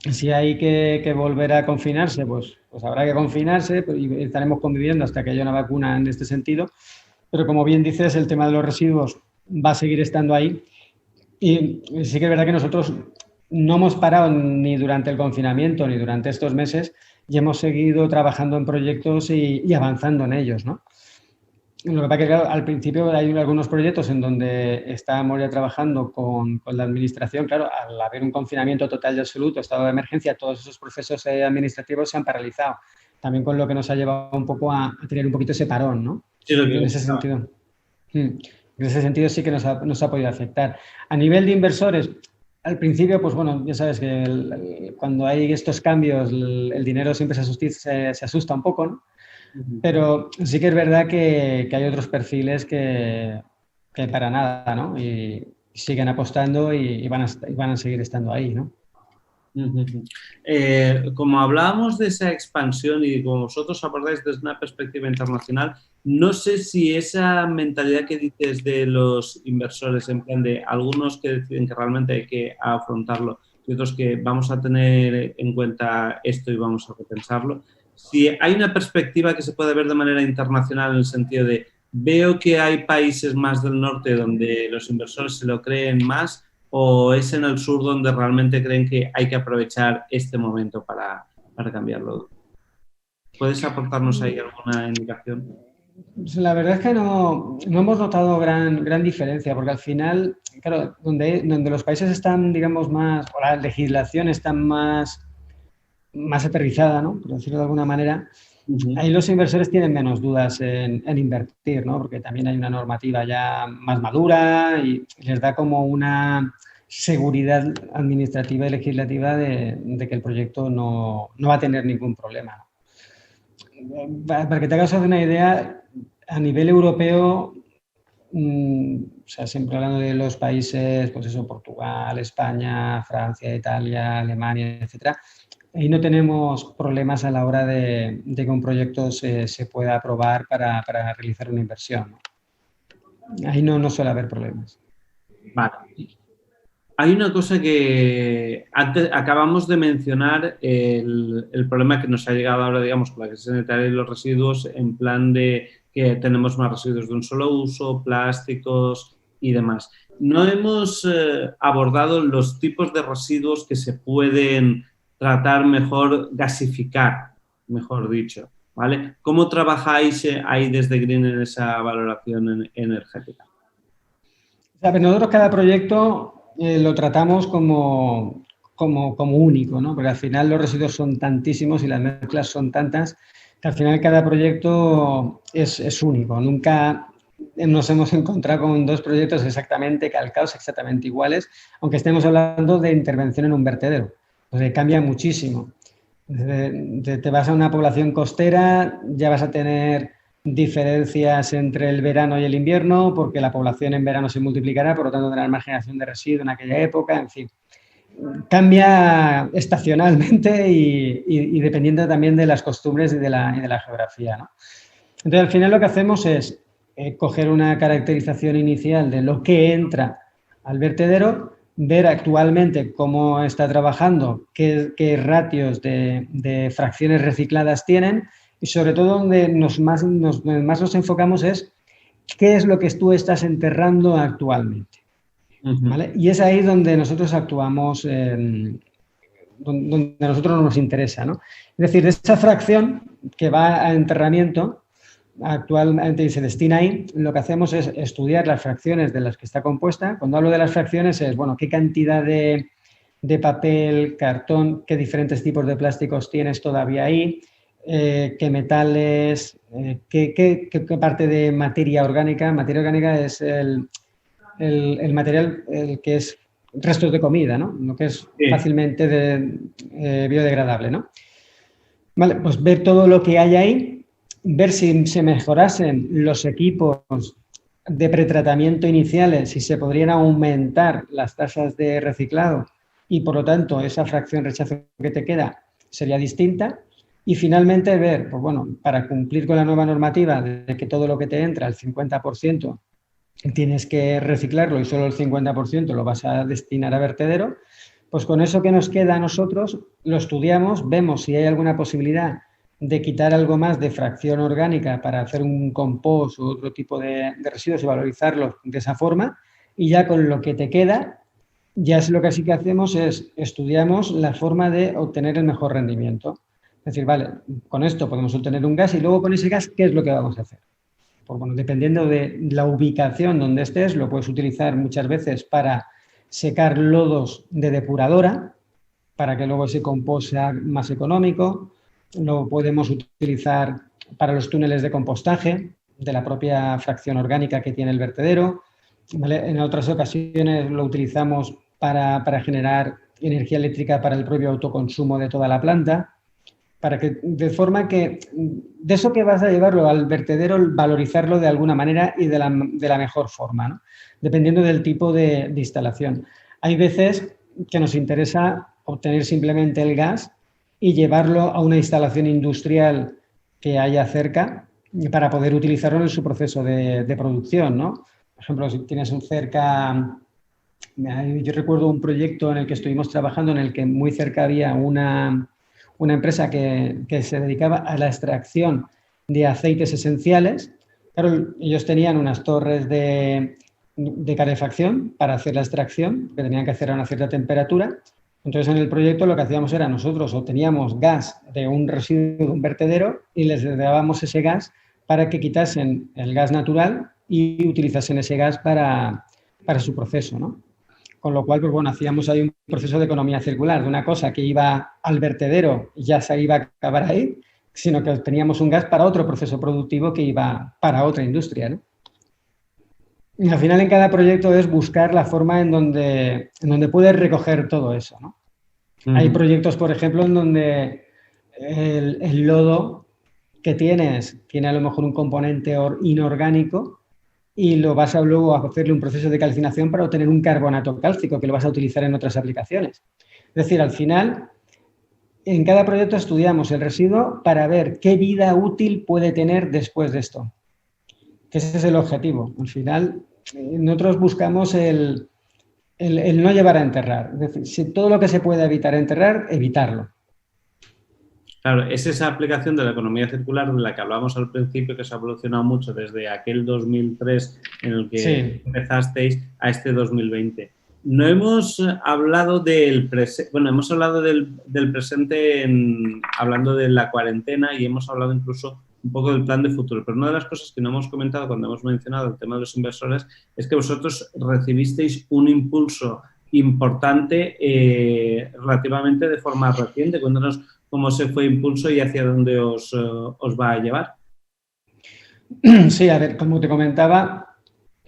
Si hay que volver a confinarse, pues habrá que confinarse y estaremos conviviendo hasta que haya una vacuna en este sentido. Pero como bien dices, el tema de los residuos va a seguir estando ahí. Y sí que es verdad que nosotros no hemos parado ni durante el confinamiento ni durante estos meses y hemos seguido trabajando en proyectos y avanzando en ellos, ¿no? Lo que pasa es que, claro, al principio hay algunos proyectos en donde estábamos ya trabajando con la administración. Claro, al haber un confinamiento total y absoluto, estado de emergencia, todos esos procesos administrativos se han paralizado. También con lo que nos ha llevado un poco a tener un poquito ese parón, ¿no? Sí, en ese sentido sí que nos ha podido afectar. A nivel de inversores, al principio, pues bueno, ya sabes que cuando hay estos cambios, el dinero siempre se asusta un poco, ¿no? Pero sí que es verdad que hay otros perfiles que para nada, ¿no? Y siguen apostando y van a seguir estando ahí, ¿no? Como hablábamos de esa expansión y como vosotros abordáis desde una perspectiva internacional, no sé si esa mentalidad que dices de los inversores, en plan de algunos que deciden que realmente hay que afrontarlo y otros que vamos a tener en cuenta esto y vamos a repensarlo, si hay una perspectiva que se puede ver de manera internacional en el sentido de veo que hay países más del norte donde los inversores se lo creen más, ¿o es en el sur donde realmente creen que hay que aprovechar este momento para cambiarlo? ¿Puedes aportarnos ahí alguna indicación? Pues la verdad es que no hemos notado gran diferencia, porque al final, claro, donde los países están, digamos, más, o la legislación está más aterrizada, ¿no? Por decirlo de alguna manera, ahí los inversores tienen menos dudas en invertir, ¿no? Porque también hay una normativa ya más madura y les da como una seguridad administrativa y legislativa de que el proyecto no va a tener ningún problema. Para que te hagas una idea, a nivel europeo, o sea, siempre hablando de los países, pues eso, Portugal, España, Francia, Italia, Alemania, etcétera, ahí no tenemos problemas a la hora de que un proyecto se pueda aprobar para realizar una inversión, ¿no? Ahí no suele haber problemas. Vale. Hay una cosa que antes acabamos de mencionar, el problema que nos ha llegado ahora, digamos, con la crisis sanitaria y los residuos, en plan de que tenemos más residuos de un solo uso, plásticos y demás. No hemos abordado los tipos de residuos que se pueden tratar mejor, gasificar, mejor dicho, ¿vale? ¿Cómo trabajáis ahí desde Green en esa valoración energética? Nosotros cada proyecto lo tratamos como único, ¿no? Porque al final los residuos son tantísimos y las mezclas son tantas que al final cada proyecto es único. Nunca nos hemos encontrado con 2 proyectos exactamente calcados, exactamente iguales, aunque estemos hablando de intervención en un vertedero. Entonces cambia muchísimo. Te vas a una población costera, ya vas a tener diferencias entre el verano y el invierno, porque la población en verano se multiplicará, por lo tanto tendrás más generación de residuos en aquella época, en fin. Cambia estacionalmente y dependiendo también de las costumbres y de la geografía, ¿no? Entonces, al final lo que hacemos es coger una caracterización inicial de lo que entra al vertedero, ver actualmente cómo está trabajando, qué ratios de fracciones recicladas tienen y sobre todo donde más nos enfocamos es qué es lo que tú estás enterrando actualmente. ¿Vale? Y es ahí donde nosotros actuamos, donde a nosotros nos interesa, ¿no? Es decir, de esa fracción que va a enterramiento, actualmente se destina ahí, lo que hacemos es estudiar las fracciones de las que está compuesta. Cuando hablo de las fracciones es, bueno, qué cantidad de papel, cartón, qué diferentes tipos de plásticos tienes todavía ahí, qué metales, qué parte de materia orgánica. Materia orgánica es el material que es restos de comida, ¿no? Lo que es fácilmente biodegradable, ¿no? Vale, pues ver todo lo que hay ahí, ver si se mejorasen los equipos de pretratamiento iniciales, si se podrían aumentar las tasas de reciclado y, por lo tanto, esa fracción rechazo que te queda sería distinta. Y, finalmente, ver, pues bueno, para cumplir con la nueva normativa de que todo lo que te entra, el 50%, tienes que reciclarlo y solo el 50% lo vas a destinar a vertedero, pues con eso que nos queda a nosotros lo estudiamos, vemos si hay alguna posibilidad de quitar algo más de fracción orgánica para hacer un compost u otro tipo de residuos y valorizarlos de esa forma, y ya con lo que te queda, ya es lo que sí que hacemos es estudiamos la forma de obtener el mejor rendimiento. Es decir, vale, con esto podemos obtener un gas y luego con ese gas, ¿qué es lo que vamos a hacer? Pues bueno, dependiendo de la ubicación donde estés, lo puedes utilizar muchas veces para secar lodos de depuradora, para que luego ese compost sea más económico. Lo podemos utilizar para los túneles de compostaje de la propia fracción orgánica que tiene el vertedero, ¿vale? En otras ocasiones lo utilizamos para generar energía eléctrica para el propio autoconsumo de toda la planta, para que, de forma que de eso que vas a llevarlo al vertedero, valorizarlo de alguna manera y de la mejor forma, ¿no? Dependiendo del tipo de instalación. Hay veces que nos interesa obtener simplemente el gas y llevarlo a una instalación industrial que haya cerca para poder utilizarlo en su proceso de producción, ¿no? Por ejemplo, si tienes cerca, yo recuerdo un proyecto en el que estuvimos trabajando en el que muy cerca había una empresa que se dedicaba a la extracción de aceites esenciales. Claro, ellos tenían unas torres de calefacción para hacer la extracción, que tenían que hacer a una cierta temperatura. Entonces, en el proyecto lo que hacíamos era nosotros obteníamos gas de un residuo de un vertedero y les dábamos ese gas para que quitasen el gas natural y utilizasen ese gas para su proceso, ¿no? Con lo cual, pues bueno, hacíamos ahí un proceso de economía circular, de una cosa que iba al vertedero y ya se iba a acabar ahí, sino que teníamos un gas para otro proceso productivo que iba para otra industria, ¿no? Y al final en cada proyecto es buscar la forma en donde puedes recoger todo eso, ¿no? Hay proyectos, por ejemplo, en donde el lodo que tiene a lo mejor un componente inorgánico y lo vas a luego a hacerle un proceso de calcinación para obtener un carbonato cálcico que lo vas a utilizar en otras aplicaciones. Es decir, al final, en cada proyecto estudiamos el residuo para ver qué vida útil puede tener después de esto. Que ese es el objetivo. Al final, nosotros buscamos el no llevar a enterrar. Es decir, si todo lo que se puede evitar enterrar, evitarlo. Claro, es esa aplicación de la economía circular de la que hablábamos al principio, que se ha evolucionado mucho desde aquel 2003 en el que empezasteis a este 2020. No hemos hablado del presente, bueno, hemos hablado del presente hablando de la cuarentena y hemos hablado incluso un poco del plan de futuro, pero una de las cosas que no hemos comentado cuando hemos mencionado el tema de los inversores es que vosotros recibisteis un impulso importante relativamente de forma reciente. Cuéntanos cómo se fue Impulso y hacia dónde os va a llevar. Sí, a ver, como te comentaba,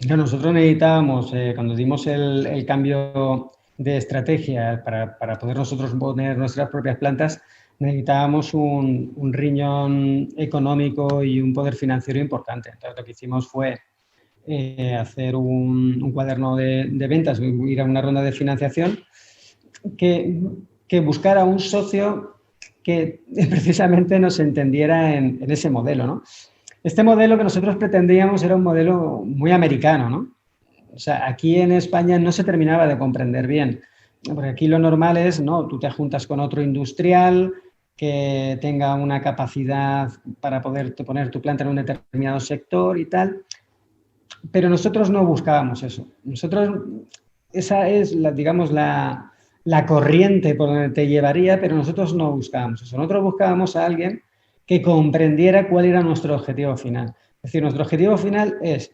Nosotros necesitábamos, cuando dimos el cambio de estrategia para poder nosotros poner nuestras propias plantas, necesitábamos un riñón económico y un poder financiero importante. Entonces, lo que hicimos fue hacer un cuaderno de ventas, ir a una ronda de financiación que buscara un socio que precisamente nos entendiera en ese modelo, ¿no? Este modelo que nosotros pretendíamos era un modelo muy americano, ¿no? O sea, aquí en España no se terminaba de comprender bien, porque aquí lo normal es, ¿no? Tú te juntas con otro industrial que tenga una capacidad para poder poner tu planta en un determinado sector y tal, pero nosotros no buscábamos eso. Nosotros, esa es, digamos, la corriente por donde te llevaría, pero nosotros no buscábamos eso. Nosotros buscábamos a alguien que comprendiera cuál era nuestro objetivo final. Es decir, nuestro objetivo final es,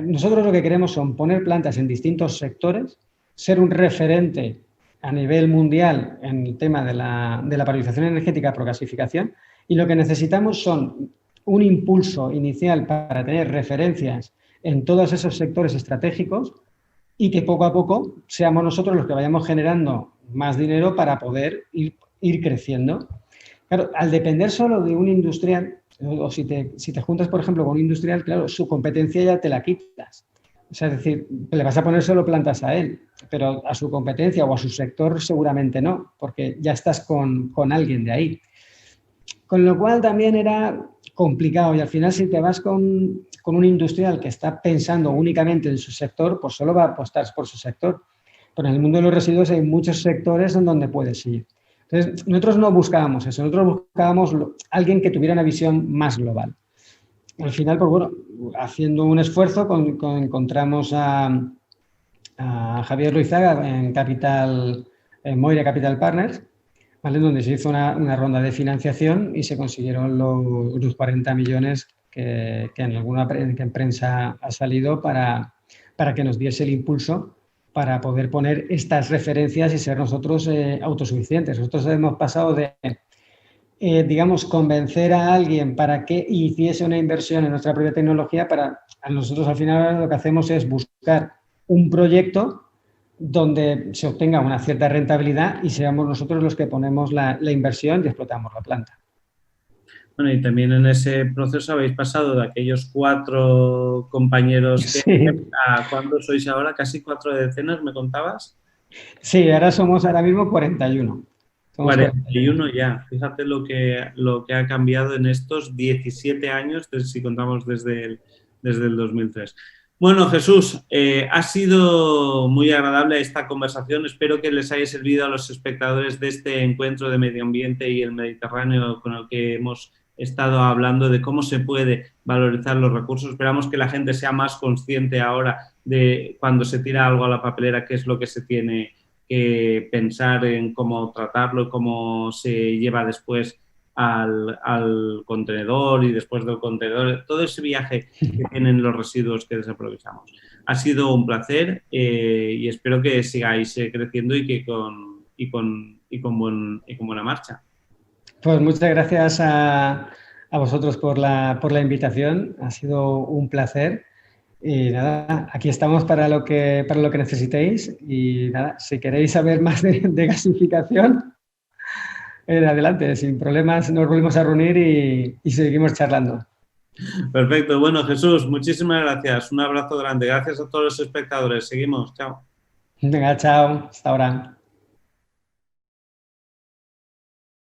nosotros lo que queremos son poner plantas en distintos sectores, ser un referente a nivel mundial en el tema de la valorización energética por gasificación, y lo que necesitamos son un impulso inicial para tener referencias en todos esos sectores estratégicos y que poco a poco seamos nosotros los que vayamos generando más dinero para poder ir creciendo. Claro, al depender solo de un industrial, o si te juntas, por ejemplo, con un industrial, claro, su competencia ya te la quitas. O sea, es decir, le vas a poner solo plantas a él, pero a su competencia o a su sector seguramente no, porque ya estás con alguien de ahí. Con lo cual también era complicado y al final si te vas con un industrial que está pensando únicamente en su sector, pues solo va a apostar por su sector. Pero en el mundo de los residuos hay muchos sectores en donde puedes ir. Entonces, nosotros no buscábamos eso, nosotros buscábamos alguien que tuviera una visión más global. Al final, pues bueno, haciendo un esfuerzo, encontramos a Javier Luizaga en Moira Capital Partners, ¿vale? Donde se hizo una ronda de financiación y se consiguieron los 40 millones que en alguna prensa ha salido para que nos diese el impulso para poder poner estas referencias y ser nosotros autosuficientes. Nosotros hemos pasado de, digamos, convencer a alguien para que hiciese una inversión en nuestra propia tecnología, a nosotros al final lo que hacemos es buscar un proyecto donde se obtenga una cierta rentabilidad y seamos nosotros los que ponemos la inversión y explotamos la planta. Bueno, y también en ese proceso habéis pasado de aquellos 4 compañeros que sí. ¿A cuántos sois ahora? ¿Casi 4 decenas, me contabas? Sí, ahora mismo 41. Somos 41 ya. Fíjate lo que ha cambiado en estos 17 años, si contamos desde el 2003. Bueno, Jesús, ha sido muy agradable esta conversación. Espero que les haya servido a los espectadores de este encuentro de medio ambiente y el Mediterráneo con el que hemos estado hablando de cómo se puede valorizar los recursos. Esperamos que la gente sea más consciente ahora de cuando se tira algo a la papelera, qué es lo que se tiene que pensar en cómo tratarlo, cómo se lleva después al contenedor y después del contenedor, todo ese viaje que tienen los residuos que desaprovechamos. Ha sido un placer y espero que sigáis creciendo y con buena marcha. Pues muchas gracias a vosotros por la invitación, ha sido un placer y nada, aquí estamos para lo que necesitéis y nada, si queréis saber más de gasificación, adelante, sin problemas, nos volvemos a reunir y seguimos charlando. Perfecto, bueno Jesús, muchísimas gracias, un abrazo grande, gracias a todos los espectadores, seguimos, chao. Venga, chao, hasta ahora.